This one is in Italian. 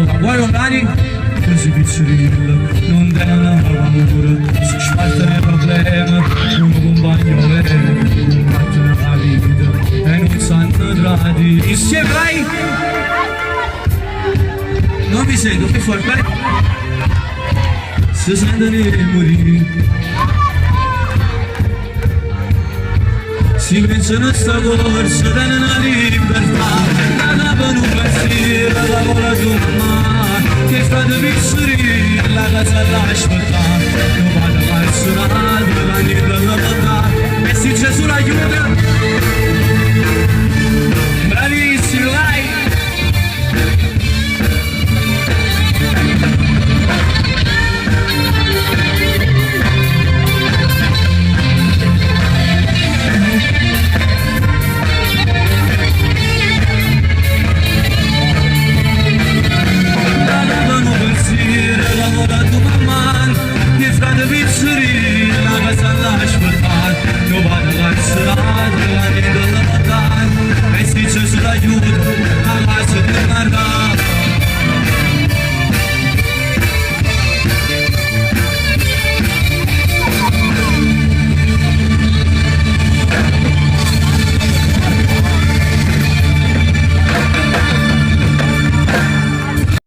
Vuoi magari? Così pizzerilla, non te ne paura, si spartano i problemi, uno compagno vero, combattono la vita e non sanno tradi. Insieme vai! Non mi sento più forte, vai! Si sentono i morire. Si pensano a sta corsa, tenen la libertà, nana per un pensiero, la vola di una mano, che fa di pizzerì, la casa l'aspettà, non vado verso l'altro, la niente la vita, e se Gesù l'aiuta, bravissimo, vai! La casa l'aspettare, non vado